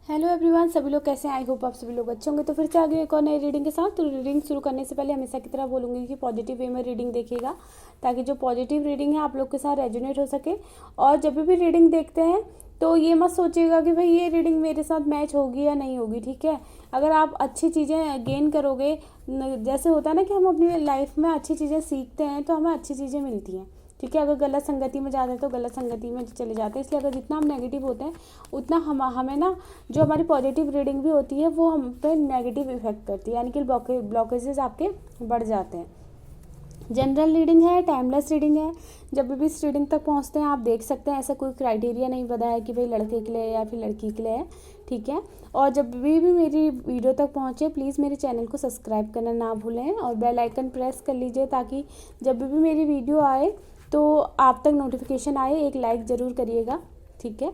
Hello everyone, सभी लोग कैसे हैं? आई होप आप सभी लोग अच्छे होंगे। तो फिर से आगे एक और नई रीडिंग के साथ। तो रीडिंग शुरू करने से पहले हमेशा की तरह बोलूँगी कि पॉजिटिव वे में रीडिंग देखिएगा, ताकि जो पॉजिटिव रीडिंग है आप लोग के साथ रेजोनेट हो सके। और जब भी रीडिंग देखते हैं तो ये मत सोचिएगा कि भाई ये रीडिंग मेरे साथ मैच होगी या नहीं होगी, ठीक है। अगर आप अच्छी चीज़ें गेन करोगे, जैसे होता है ना कि हम अपनी लाइफ में अच्छी चीज़ें सीखते हैं तो हमें अच्छी चीज़ें मिलती हैं, ठीक है। अगर गलत संगति में जाते हैं तो गलत संगति में चले जाते हैं। इसलिए अगर जितना हम नेगेटिव होते हैं उतना हमें ना जो हमारी पॉजिटिव रीडिंग भी होती है वो हम पे नेगेटिव इफेक्ट करती है, यानी कि ब्लॉकेजेस आपके बढ़ जाते हैं। जनरल रीडिंग है, टाइमलेस रीडिंग है। जब भी इस रीडिंग तक पहुंचते हैं आप देख सकते हैं, ऐसा कोई क्राइटेरिया नहीं बताया है कि भाई लड़के के लिए या फिर लड़की के लिए है, ठीक है। और जब भी मेरी वीडियो तक पहुंचे प्लीज़ मेरे चैनल को सब्सक्राइब करना ना भूलें और बेल आइकन प्रेस कर लीजिए, ताकि जब भी मेरी वीडियो आए तो आप तक नोटिफिकेशन आए। एक लाइक ज़रूर करिएगा, ठीक है।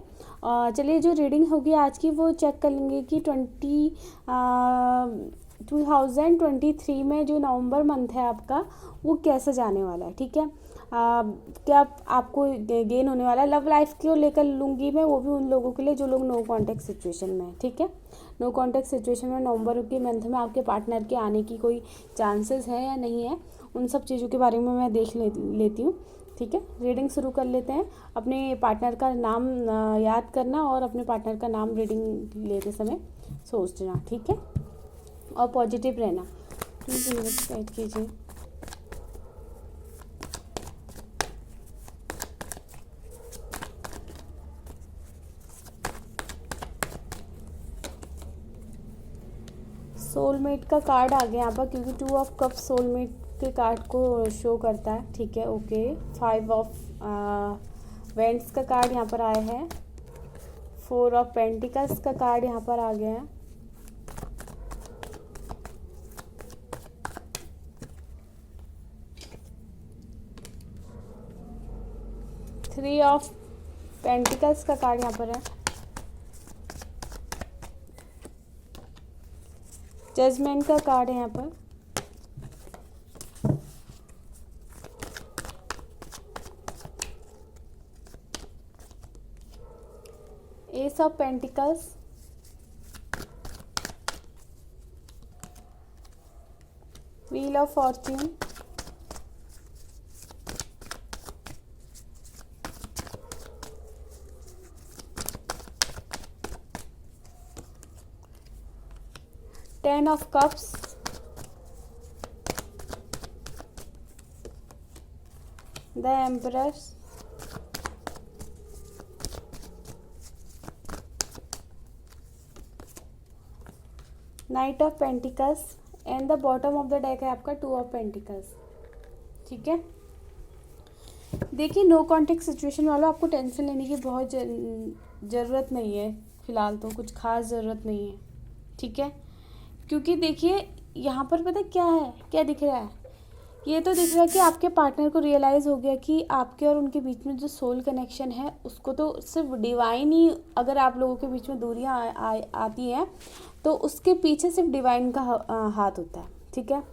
चलिए, जो रीडिंग होगी आज की वो चेक कर लेंगे कि 2023 में जो नवंबर मंथ है आपका वो कैसे जाने वाला है, ठीक है। क्या आपको गेन होने वाला है। लव लाइफ को लेकर लूँगी मैं, वो भी उन लोगों के लिए जो लोग नो कॉन्टैक्ट सिचुएशन में है, ठीक है। नो कॉन्टैक्ट सिचुएशन में नवंबर के मंथ में आपके पार्टनर के आने की कोई चांसेस है या नहीं है, उन सब चीज़ों के बारे में मैं देख लेती हूँ, ठीक है। रीडिंग शुरू कर लेते हैं। अपने पार्टनर का नाम याद करना और अपने पार्टनर का नाम रीडिंग लेते समय सोचना, ठीक है। और पॉजिटिव रहना। प्लीज़ इन्वेस्टिगेट कीजिए। सोलमेट का कार्ड आ गया यहाँ पर, क्योंकि 2 ऑफ कप सोलमेट के कार्ड को शो करता है, ठीक है। ओके, 5 ऑफ वेंट्स का कार्ड यहाँ पर आया है। 4 ऑफ पेंटिकल्स का कार्ड यहाँ पर आ गया है। थ्री ऑफ पेंटिकल्स का कार्ड यहाँ पर है। जजमेंट का कार्ड है यहाँ पर। S of pentacles, wheel of Fortune, ten of cups, the emperors, night of pentacles and the bottom of the deck है आपका 2 ऑफ पेंटिकल्स, ठीक है। देखिए, नो कॉन्टेक्ट सिचुएशन वालों, आपको टेंशन लेने की बहुत ज़रूरत नहीं है। फिलहाल तो कुछ खास ज़रूरत नहीं है, ठीक है। क्योंकि देखिए यहाँ पर पता क्या है, क्या दिख रहा है, ये तो दिख रहा है कि आपके पार्टनर को रियलाइज़ हो गया कि आपके और उनके बीच में जो सोल कनेक्शन है उसको तो सिर्फ डिवाइन ही, अगर आप लोगों के बीच में दूरियां आती हैं तो उसके पीछे सिर्फ डिवाइन का हाथ होता है, ठीक है।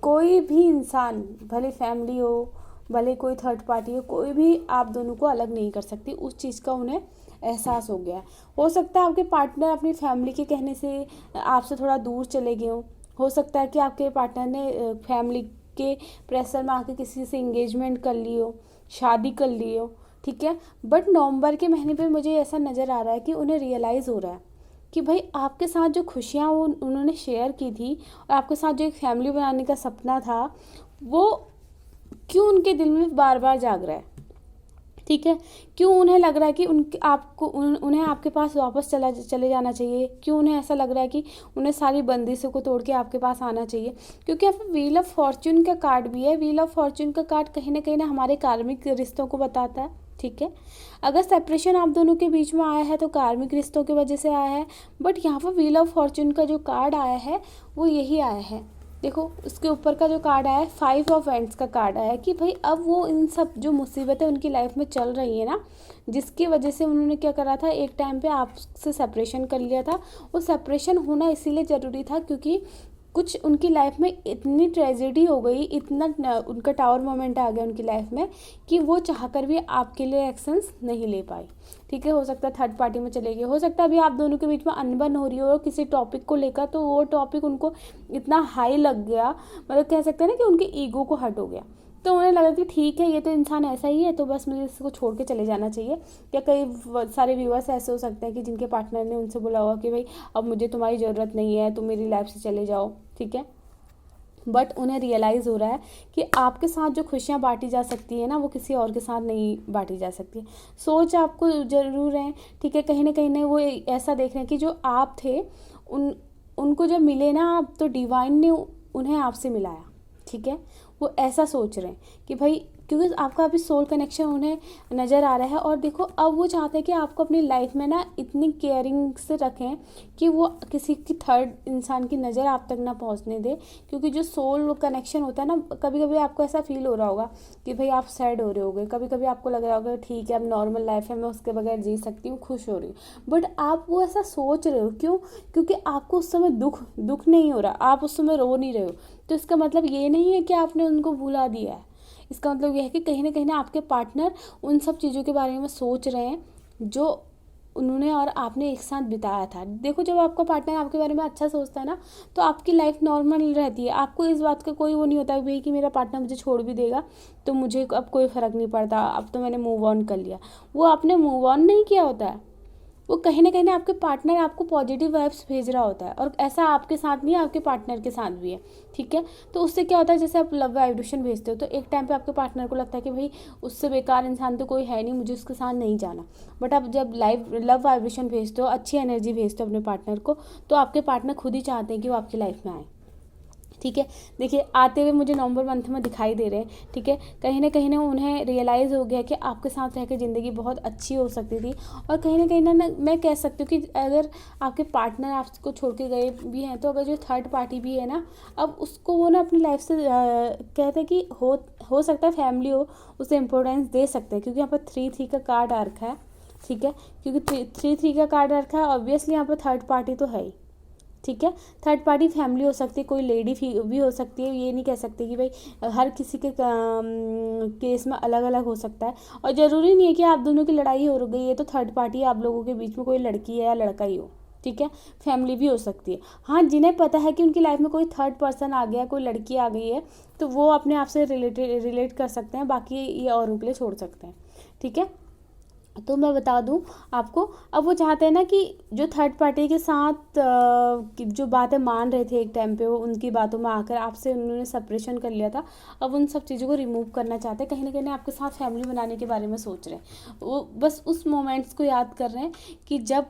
कोई भी इंसान, भले फैमिली हो, भले कोई थर्ड पार्टी हो, कोई भी आप दोनों को अलग नहीं कर सकती। उस चीज़ का उन्हें एहसास हो गया है। हो सकता है आपके पार्टनर अपनी फैमिली के कहने से आपसे थोड़ा दूर चले गए हो सकता है कि आपके पार्टनर ने फैमिली के प्रेशर में आके किसी से इंगेजमेंट कर ली हो, शादी कर ली हो, ठीक है। बट नवंबर के महीने पे मुझे ऐसा नज़र आ रहा है कि उन्हें रियलाइज़ हो रहा है कि भाई आपके साथ जो खुशियाँ वो उन्होंने शेयर की थी और आपके साथ जो एक फैमिली बनाने का सपना था वो क्यों उनके दिल में बार बार जाग रहा है, ठीक है। क्यों उन्हें लग रहा है कि उन्हें आपके पास वापस चले जाना चाहिए। क्यों उन्हें ऐसा लग रहा है कि उन्हें सारी बंदिशों को तोड़ के आपके पास आना चाहिए। क्योंकि यहाँ पर व्हील ऑफ फॉर्च्यून का कार्ड भी है। व्हील ऑफ फॉर्च्यून का कार्ड कहीं ना हमारे कार्मिक रिश्तों को बताता है, ठीक है। अगर सेपरेशन आप दोनों के बीच में आया है तो कार्मिक रिश्तों की वजह से आया है। बट यहाँ पर व्हील ऑफ फॉर्च्यून का जो कार्ड आया है वो यही आया है। देखो, उसके ऊपर का जो कार्ड आया है 5 ऑफ एंड्स का कार्ड आया है कि भाई अब वो इन सब जो मुसीबतें उनकी लाइफ में चल रही है ना, जिसकी वजह से उन्होंने क्या करा था, एक टाइम पे आपसे सेपरेशन कर लिया था। वो सेपरेशन होना इसीलिए ज़रूरी था क्योंकि कुछ उनकी लाइफ में इतनी ट्रेजेडी हो गई, इतना उनका टावर मोमेंट आ गया उनकी लाइफ में कि वो चाहकर भी आपके लिए एक्शंस नहीं ले पाई। ठीक है, हो सकता है थर्ड पार्टी में चले गए, हो सकता है अभी आप दोनों के बीच में अनबन हो रही हो किसी टॉपिक को लेकर, तो वो टॉपिक उनको इतना हाई लग गया, मतलब कह सकते हैं ना कि उनके ईगो को हर्ट हो गया, तो उन्हें लगा कि ठीक है ये तो इंसान ऐसा ही है, तो बस मुझे इसको छोड़ के चले जाना चाहिए। या कई सारे व्यूअर्स ऐसे हो सकते हैं कि जिनके पार्टनर ने उनसे बोला होगा कि भाई अब मुझे तुम्हारी ज़रूरत नहीं है, तुम मेरी लाइफ से चले जाओ। ठीक है, बट उन्हें रियलाइज़ हो रहा है कि आपके साथ जो खुशियाँ बांटी जा सकती है ना, वो किसी और के साथ नहीं बांटी जा सकती। सोच आपको ज़रूर है, ठीक है, कहीं ना वो ऐसा देख रहे हैं कि जो आप थे उनको जब मिले ना आप, तो डिवाइन ने उन्हें आपसे मिलाया। ठीक है, वो ऐसा सोच रहे हैं कि भाई, क्योंकि आपका अभी सोल कनेक्शन उन्हें नज़र आ रहा है। और देखो, अब वो चाहते हैं कि आपको अपनी लाइफ में ना इतनी केयरिंग से रखें कि वो किसी की थर्ड इंसान की नज़र आप तक ना पहुंचने दे। क्योंकि जो सोल कनेक्शन होता है ना, कभी कभी आपको ऐसा फील हो रहा होगा कि भाई आप सैड हो रहे होगे, कभी कभी आपको लग रहा होगा ठीक है अब नॉर्मल लाइफ है, मैं उसके बगैर जी सकती हूँ, खुश हो रही हूँ, बट आप वो ऐसा सोच रहे हो। क्यों? क्योंकि आपको उस समय दुख नहीं हो रहा, आप उस समय रो नहीं रहे हो। तो इसका मतलब ये नहीं है कि आपने उनको भुला दिया है। इसका मतलब यह है कि कहीं ना आपके पार्टनर उन सब चीज़ों के बारे में सोच रहे हैं जो उन्होंने और आपने एक साथ बिताया था। देखो, जब आपका पार्टनर आपके बारे में अच्छा सोचता है ना, तो आपकी लाइफ नॉर्मल रहती है। आपको इस बात का कोई वो नहीं होता भाई कि मेरा पार्टनर मुझे छोड़ भी देगा तो मुझे अब कोई फ़र्क नहीं पड़ता, अब तो मैंने मूव ऑन कर लिया। वो आपने मूव ऑन नहीं किया होता है, वो कहीं ना आपके पार्टनर आपको पॉजिटिव वाइब्स भेज रहा होता है। और ऐसा आपके साथ नहीं है, आपके पार्टनर के साथ भी है। ठीक है, तो उससे क्या होता है, जैसे आप लव वाइब्रेशन भेजते हो तो एक टाइम पे आपके पार्टनर को लगता है कि भाई उससे बेकार इंसान तो कोई है नहीं, मुझे उसके साथ नहीं जाना। बट आप जब लव वाइब्रेशन भेजते हो, अच्छी एनर्जी भेजते हो अपने पार्टनर को, तो आपके पार्टनर खुद ही चाहते हैं कि वो आपकी लाइफ में आए। ठीक है, देखिए आते हुए मुझे नवंबर मंथ में दिखाई दे रहे हैं। ठीक है, कहीं ना उन्हें रियलाइज़ हो गया कि आपके साथ रहकर ज़िंदगी बहुत अच्छी हो सकती थी। और कहीं ना मैं कह सकती हूँ कि अगर आपके पार्टनर आपको छोड़ के गए भी हैं, तो अगर जो थर्ड पार्टी भी है ना, अब उसको वो ना अपनी लाइफ से कहते हैं कि हो सकता है फैमिली हो, उसे इम्पोर्टेंस दे सकते हैं। क्योंकि यहाँ पर 3-3 का कार्ड आ रखा है। ठीक है, क्योंकि 3-3 का कार्ड आ रखा है, ऑब्वियसली यहाँ पर थर्ड पार्टी तो है ही। ठीक है, थर्ड पार्टी फैमिली हो सकती है, कोई लेडी भी हो सकती है। ये नहीं कह सकते कि भाई हर किसी के केस में अलग अलग हो सकता है। और ज़रूरी नहीं है कि आप दोनों की लड़ाई हो गई है तो थर्ड पार्टी आप लोगों के बीच में कोई लड़की है या लड़का ही हो। ठीक है, फैमिली भी हो सकती है। हाँ, जिन्हें पता है कि उनकी लाइफ में कोई थर्ड पर्सन आ गया, कोई लड़की आ गई है, तो वो अपने आप से रिलेट कर सकते हैं, बाकी ये औरों के लिए छोड़ सकते हैं। ठीक है, तो मैं बता दूं आपको, अब वो चाहते हैं ना कि जो थर्ड पार्टी के साथ जो बातें मान रहे थे एक टाइम पे, वो उनकी बातों में आकर आपसे उन्होंने सेपरेशन कर लिया था, अब उन सब चीज़ों को रिमूव करना चाहते हैं। कहीं ना कहीं आपके साथ फैमिली बनाने के बारे में सोच रहे हैं। वो बस उस मोमेंट्स को याद कर रहे हैं कि जब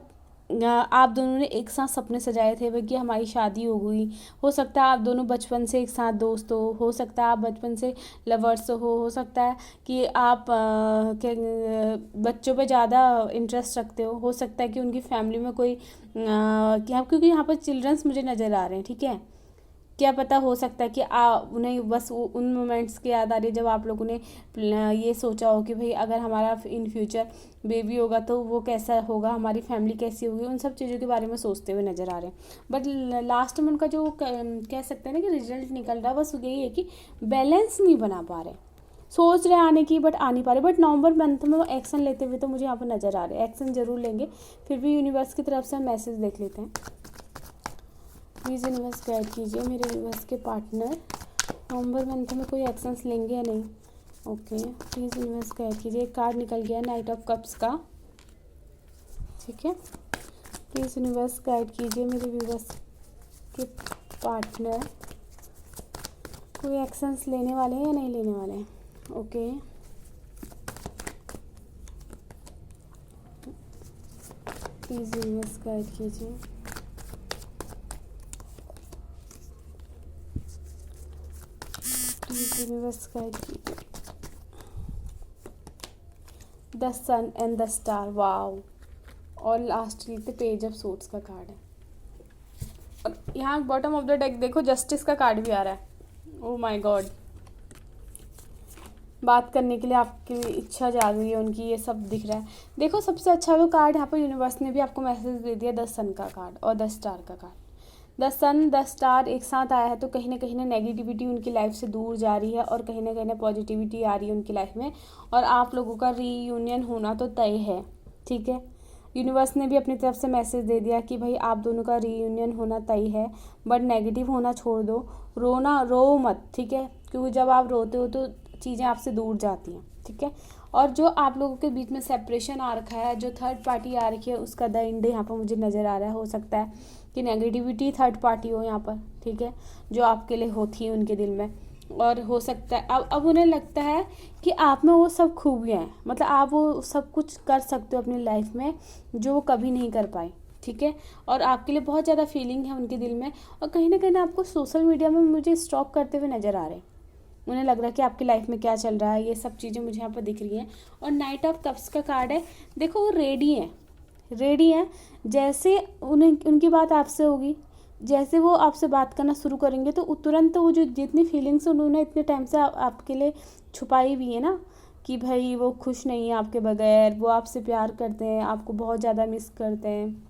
आप दोनों ने एक साथ सपने सजाए थे कि हमारी शादी हो गई। हो सकता है आप दोनों बचपन से एक साथ दोस्त हो सकता है आप बचपन से लवर्स हो सकता है कि आप बच्चों पे ज़्यादा इंटरेस्ट रखते हो सकता है कि उनकी फैमिली में कोई क्योंकि यहाँ पर चिल्ड्रंस मुझे नज़र आ रहे हैं। ठीक है, क्या पता, हो सकता है कि उन्हें बस उन मोमेंट्स की याद आ रही है जब आप लोगों ने ये सोचा हो कि भाई अगर हमारा इन फ्यूचर बेबी होगा तो वो कैसा होगा, हमारी फैमिली कैसी होगी, उन सब चीज़ों के बारे में सोचते हुए नज़र आ रहे हैं। बट लास्ट में उनका जो कह सकते हैं ना कि रिजल्ट निकल रहा है, बस यही है कि बैलेंस नहीं बना पा रहे, सोच रहे आने की बट आ नहीं पा रहे। बट नवंबर मंथ में वो एक्शन लेते हुए तो मुझे यहाँ पर नज़र आ रहे हैं, एक्शन ज़रूर लेंगे। फिर भी यूनिवर्स की तरफ से हम मैसेज देख लेते हैं। प्लीज़ यूनिवर्स गाइड कीजिए मेरे यूनिवर्स के पार्टनर नवंबर मंथ में कोई एक्शंस लेंगे या नहीं। ओके, प्लीज़ यूनिवर्स गाइड कीजिए। एक कार्ड निकल गया नाइट ऑफ कप्स का। ठीक है, प्लीज़ यूनिवर्स गाइड कीजिए मेरे यूनिवर्स के पार्टनर कोई एक्शंस लेने वाले हैं या नहीं लेने वाले हैं। ओके, प्लीज़ यूनिवर्स गाइड कीजिए। यूनिवर्स गाइड कीजिए। The sun and the star, wow. और लास्ट लिखते पेज ऑफ सोर्ड्स का कार्ड है। और यहाँ बॉटम ऑफ द डेक देखो जस्टिस का कार्ड भी आ रहा है। ओह माय गॉड, बात करने के लिए आपकी इच्छा जाग रही है उनकी, ये सब दिख रहा है। देखो सबसे अच्छा वो कार्ड यहाँ पर यूनिवर्स ने भी आपको मैसेज दे दिया, द सन का कार्ड और द स्टार का card. The sun the star एक साथ आया है, तो कहीं ना नेगेटिविटी उनकी लाइफ से दूर जा रही है और कहीं ना पॉजिटिविटी आ रही है उनकी लाइफ में, और आप लोगों का रीयूनियन होना तो तय है। ठीक है, यूनिवर्स ने भी अपनी तरफ से मैसेज दे दिया कि भाई आप दोनों का रीयूनियन होना तय है, बट नेगेटिव होना छोड़ दो, रो मत। ठीक है, क्योंकि जब आप रोते हो तो चीज़ें आपसे दूर जाती हैं। ठीक है, और जो आप लोगों के बीच में सेपरेशन आ रखा है, जो थर्ड पार्टी आ रखी है, उसका द एंड यहाँ पर मुझे नज़र आ रहा है। हो सकता है कि नेगेटिविटी थर्ड पार्टी हो यहाँ पर। ठीक है, जो आपके लिए होती है उनके दिल में, और हो सकता है अब उन्हें लगता है कि आप में वो सब खूबियाँ हैं, मतलब आप वो सब कुछ कर सकते हो अपनी लाइफ में जो वो कभी नहीं कर पाए। ठीक है, और आपके लिए बहुत ज़्यादा फीलिंग है उनके दिल में, और कहीं ना आपको सोशल मीडिया में मुझे स्टॉक करते हुए नज़र आ रहे हैं। उन्हें लग रहा है कि आपकी लाइफ में क्या चल रहा है, ये सब चीज़ें मुझे यहाँ पर दिख रही हैं। और नाइट ऑफ कप्स का कार्ड है, देखो वो रेडी हैं। जैसे उनकी बात आपसे होगी, जैसे वो आपसे बात करना शुरू करेंगे तो तुरंत वो जो जितनी फीलिंग्स उन्होंने इतने टाइम से आपके लिए छुपाई हुई है ना, कि भाई वो खुश नहीं है आपके बगैर, वो आपसे प्यार करते हैं, आपको बहुत ज़्यादा मिस करते हैं,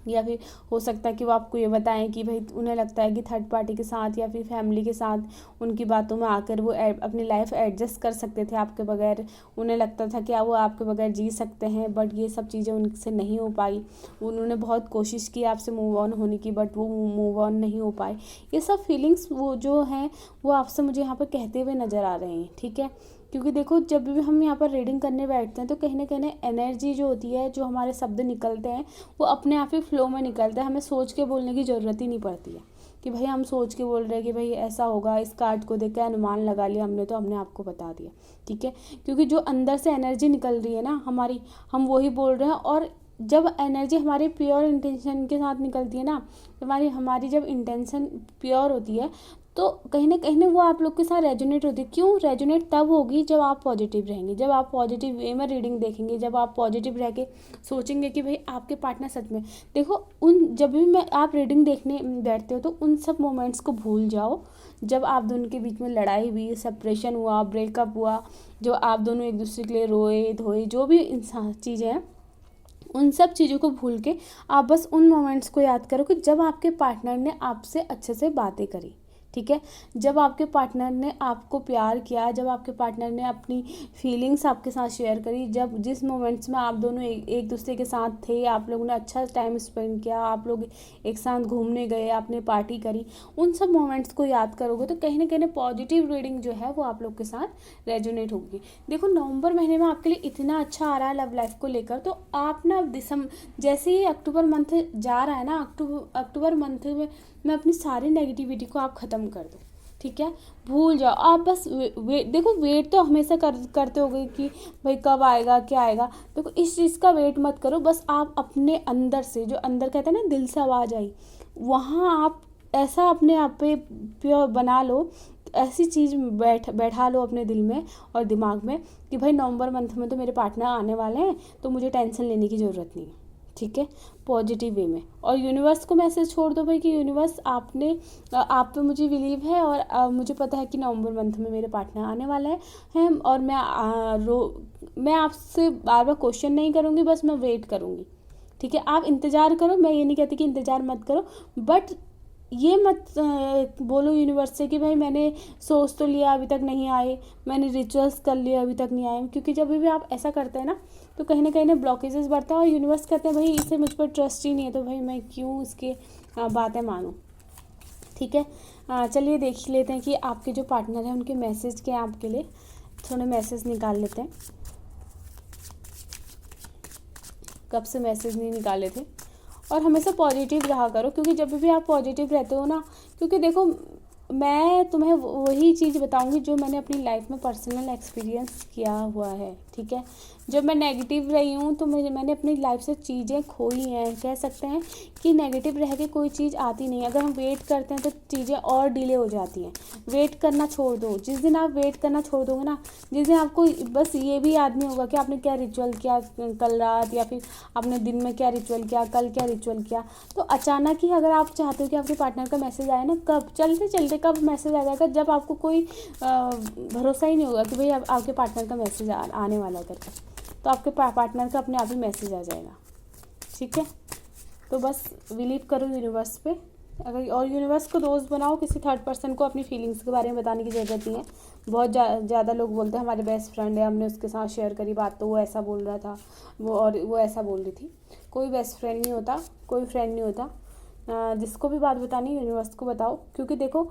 या फिर हो सकता है कि वो आपको ये बताएं कि भाई उन्हें लगता है कि थर्ड पार्टी के साथ या फिर फैमिली के साथ उनकी बातों में आकर वो अपनी लाइफ एडजस्ट कर सकते थे आपके बगैर। उन्हें लगता था कि वो आपके बगैर जी सकते हैं, बट ये सब चीज़ें उनसे नहीं हो पाई। उन्होंने बहुत कोशिश की आपसे मूव ऑन होने की, बट वो मूव ऑन नहीं हो पाए। ये सब फीलिंग्स वो जो हैं वो आपसे मुझे यहाँ पर कहते हुए नज़र आ रहे हैं। ठीक है, क्योंकि देखो जब भी हम यहाँ पर रीडिंग करने बैठते हैं तो कहीं ना कहीं एनर्जी जो होती है, जो हमारे शब्द निकलते हैं वो अपने आप ही फ्लो में निकलता है। हमें सोच के बोलने की ज़रूरत ही नहीं पड़ती है कि भाई हम सोच के बोल रहे हैं कि भाई ऐसा होगा, इस कार्ड को देख के अनुमान लगा लिया हमने तो हमने आपको बता दिया। ठीक है, क्योंकि जो अंदर से एनर्जी निकल रही है ना हमारी, हम वही बोल रहे हैं। और जब एनर्जी हमारी प्योर इंटेंशन के साथ निकलती है ना, हमारी जब इंटेंशन प्योर होती है तो कहीं ना वो आप लोग के साथ रेजोनेट होती है। क्यों रेजोनेट तब होगी जब आप पॉजिटिव रहेंगे, जब आप पॉजिटिव वे में रीडिंग देखेंगे, जब आप पॉजिटिव रह के सोचेंगे कि भाई आपके पार्टनर सच में। देखो जब भी आप रीडिंग देखने बैठते हो तो उन सब मोमेंट्स को भूल जाओ जब आप दोनों के बीच में लड़ाई हुई, सेपरेशन हुआ, ब्रेकअप हुआ, जो आप दोनों एक दूसरे के लिए रोए धोए, जो भी इंसान चीज़ें हैं, उन सब चीज़ों को भूल के आप बस उन मोमेंट्स को याद करो कि जब आपके पार्टनर ने आपसे अच्छे से बातें करी। ठीक है, जब आपके पार्टनर ने आपको प्यार किया, जब आपके पार्टनर ने अपनी फीलिंग्स आपके साथ शेयर करी, जब जिस मोमेंट्स में आप दोनों एक दूसरे के साथ थे, आप लोगों ने अच्छा टाइम स्पेंड किया, आप लोग एक साथ घूमने गए, आपने पार्टी करी, उन सब मोमेंट्स को याद करोगे तो कहीं ना कहीं पॉजिटिव रीडिंग जो है वो आप लोग के साथ रेजोनेट होगी। देखो नवंबर महीने में आपके लिए इतना अच्छा आ रहा है लव लाइफ को लेकर, तो आप ना जैसे ही अक्टूबर मंथ जा रहा है ना, अक्टूबर मंथ में अपनी सारी नेगेटिविटी को आप ख़त्म कर दो। ठीक है, भूल जाओ आप बस देखो वेट तो हमेशा करते होगे कि भाई कब आएगा क्या आएगा। देखो इस चीज़ का वेट मत करो, बस आप अपने अंदर से, जो अंदर कहते हैं ना दिल से आवाज़ आई, वहाँ आप ऐसा अपने आप पे प्योर बना लो, ऐसी चीज़ बैठा लो अपने दिल में और दिमाग में कि भाई नवंबर मंथ में तो मेरे पार्टनर आने वाले हैं, तो मुझे टेंशन लेने की ज़रूरत नहीं है। ठीक है, पॉजिटिव वे में। और यूनिवर्स को मैसेज छोड़ दो भाई कि यूनिवर्स आप पे मुझे बिलीव है, और मुझे पता है कि नवंबर मंथ में मेरे पार्टनर आने वाले हैं, और मैं आपसे बार बार क्वेश्चन नहीं करूँगी, बस मैं वेट करूँगी। ठीक है, आप इंतज़ार करो, मैं ये नहीं कहती कि इंतज़ार मत करो, बट ये मत बोलो यूनिवर्स से कि भाई मैंने सोच तो लिया अभी तक नहीं आए, मैंने रिचुअल्स कर लिया अभी तक नहीं आए। क्योंकि जब भी आप ऐसा करते हैं ना तो कहीं ना ब्लॉकेजेस बढ़ता है, और यूनिवर्स कहते हैं भाई इसे मुझ पर ट्रस्ट ही नहीं है, तो भाई मैं क्यों इसकी बातें मानूं। ठीक है, चलिए देख लेते हैं कि आपके जो पार्टनर हैं उनके मैसेज क्या हैं आपके लिए। थोड़े मैसेज निकाल लेते हैं, कब से मैसेज नहीं निकाले थे। और हमेशा पॉजिटिव रहा करो, क्योंकि जब भी आप पॉजिटिव रहते हो ना, क्योंकि देखो मैं तुम्हें वही चीज़ बताऊंगी जो मैंने अपनी लाइफ में पर्सनल एक्सपीरियंस किया हुआ है। ठीक है, जब मैं नेगेटिव रही हूँ तो मैंने अपनी लाइफ से चीज़ें खोई हैं। कह सकते हैं कि नेगेटिव रह के कोई चीज़ आती नहीं। अगर हम वेट करते हैं तो चीज़ें और डिले हो जाती हैं। वेट करना छोड़ दो। जिस दिन आप वेट करना छोड़ दोगे ना, जिस दिन आपको बस ये भी याद नहीं होगा कि आपने क्या रिचुअल किया कल रात, या फिर आपने दिन में क्या रिचुअल किया, कल क्या रिचुअल किया, तो अचानक ही अगर आप चाहते हो कि आपके पार्टनर का मैसेज आए ना, कब चलते चलते कब मैसेज आ जाएगा, जब आपको कोई भरोसा ही नहीं होगा कि भाई आपके पार्टनर का मैसेज आने वाला है करके, तो आपके पार्टनर का अपने आप ही मैसेज आ जाएगा। ठीक है, तो बस बिलीव करो यूनिवर्स पे अगर और यूनिवर्स को दोस्त बनाओ, किसी थर्ड पर्सन को अपनी फीलिंग्स के बारे में बताने की ज़रूरत नहीं है। बहुत ज़्यादा लोग बोलते हैं हमारे बेस्ट फ्रेंड है, हमने उसके साथ शेयर करी बात तो वो ऐसा बोल रहा था, वो ऐसा बोल रही थी। कोई बेस्ट फ्रेंड नहीं होता, कोई फ्रेंड नहीं होता। जिसको भी बात बतानी यूनिवर्स को बताओ, क्योंकि देखो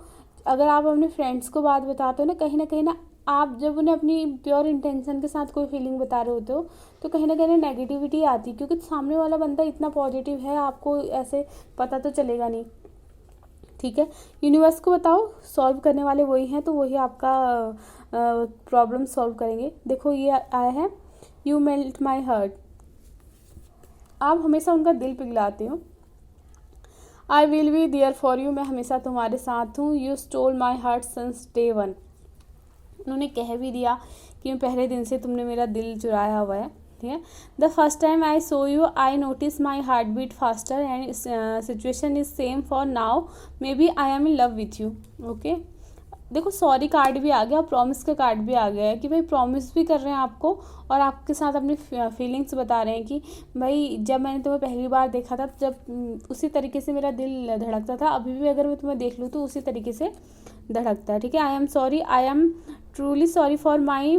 अगर आप अपने फ्रेंड्स को बात बताते हो ना कहीं ना आप जब उन्हें अपनी प्योर इंटेंशन के साथ कोई फीलिंग बता रहे होते हो तो कहीं ना कहीं नेगेटिविटी आती, क्योंकि सामने वाला बंदा इतना पॉजिटिव है, आपको ऐसे पता तो चलेगा नहीं। ठीक है, यूनिवर्स को बताओ, सॉल्व करने वाले वही हैं, तो वही आपका प्रॉब्लम सॉल्व करेंगे। देखो ये आया है, यू मेल्ट माई हार्ट, आप हमेशा उनका दिल पिघलाते हो। I will be there for you, मैं हमेशा तुम्हारे साथ हूँ। You stole my heart since day one, उन्होंने कह भी दिया कि पहले दिन से तुमने मेरा दिल चुराया हुआ है। ठीक है, the first time I saw you I notice my heart beat faster and situation is same for now, maybe I am in love with you. Okay, देखो सॉरी कार्ड भी आ गया, प्रॉमिस का कार्ड भी आ गया है कि भाई प्रॉमिस भी कर रहे हैं आपको और आपके साथ अपनी फीलिंग्स बता रहे हैं कि भाई जब मैंने तुम्हें पहली बार देखा था, जब उसी तरीके से मेरा दिल धड़कता था, अभी भी अगर मैं तुम्हें देख लूँ तो उसी तरीके से धड़कता है। ठीक है, I am sorry, I am truly sorry for my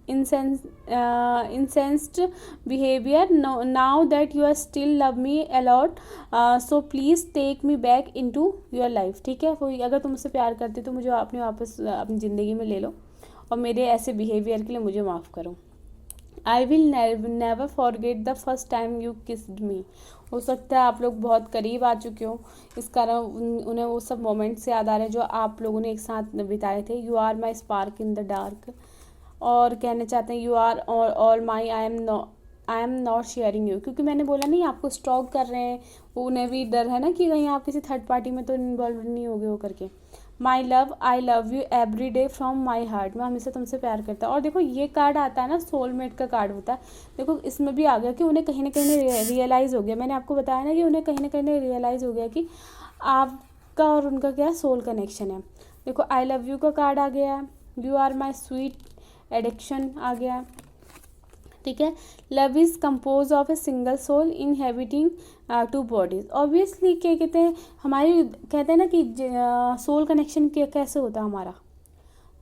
incensed behavior, now that you are still love me a lot, so please take me back into your life। ठीक है, कोई अगर तुम मुझसे प्यार करते तो मुझे अपने वापस अपनी ज़िंदगी में ले लो और मेरे ऐसे बिहेवियर के लिए मुझे माफ़ करो। I will never forget the first time you kissed me, हो सकता है आप लोग बहुत करीब आ चुके हो, इस कारण उन्हें वो सब मोमेंट्स याद आ रहे हैं जो आप लोगों ने एक साथ बिताए थे। You are my spark in the dark, और कहना चाहते हैं you are all my, I am not sharing you, क्योंकि मैंने बोला नहीं आपको स्टॉक कर रहे हैं, वो उन्हें भी डर है ना कि कहीं आप किसी थर्ड पार्टी में तो इन्वॉल्व नहीं हो गए हो करके। My love, I love you every day from my heart, मैं हमेशा तुमसे प्यार करता हूँ। और देखो ये कार्ड आता है ना, सोलमेट का कार्ड होता है। देखो इसमें भी आ गया कि उन्हें कहीं ना कहीं रियलाइज़ हो गया, मैंने आपको बताया ना कि उन्हें कहीं ना कहीं रियलाइज़ हो गया कि आपका और उनका क्या सोल कनेक्शन है। देखो आई लव यू का कार्ड आ गया है, you are my sweet addiction आ गया। ठीक है, love is compose of a single soul inhabiting two bodies. Obviously क्या कहते हैं हमारी, कहते हैं ना कि सोल कनेक्शन कैसे होता है हमारा,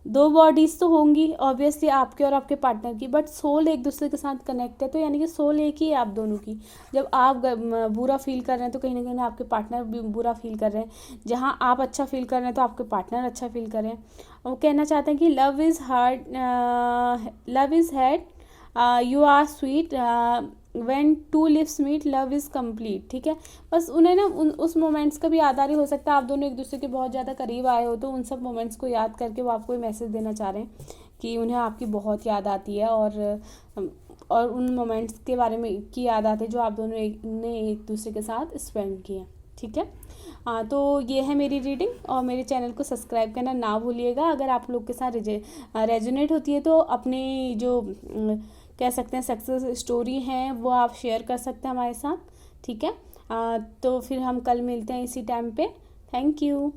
दो बॉडीज़ तो होंगी ऑब्वियसली आपके और आपके पार्टनर की, बट सोल एक दूसरे के साथ कनेक्ट है, तो यानी कि सोल एक ही है आप दोनों की। जब आप बुरा फील कर रहे हैं तो कहीं ना कहीं आपके पार्टनर भी बुरा फील कर रहे हैं, जहाँ आप अच्छा फील कर रहे हैं तो आपके पार्टनर अच्छा फील कर रहे हैं। वो कहना चाहते हैं कि love is hard, love is head, you are sweet, when two lips meet love is complete. ठीक है, बस उन्हें ना उस मोमेंट्स का भी याद आ रही, हो सकता है आप दोनों एक दूसरे के बहुत ज़्यादा करीब आए हो, तो उन सब मोमेंट्स को याद करके वो आपको मैसेज देना चाह रहे हैं कि उन्हें आपकी बहुत याद आती है, और उन मोमेंट्स के बारे में की याद आती है जो आप दोनों ने एक दूसरे के साथ स्पेंड किए। ठीक है, हाँ तो ये है मेरी रीडिंग, और मेरे चैनल को सब्सक्राइब करना ना भूलिएगा। अगर आप लोग के साथ रेजोनेट होती है तो अपनी जो कह सकते हैं सक्सेस स्टोरी हैं वो आप शेयर कर सकते हैं हमारे साथ। ठीक है, तो फिर हम कल मिलते हैं इसी टाइम पे। Thank you.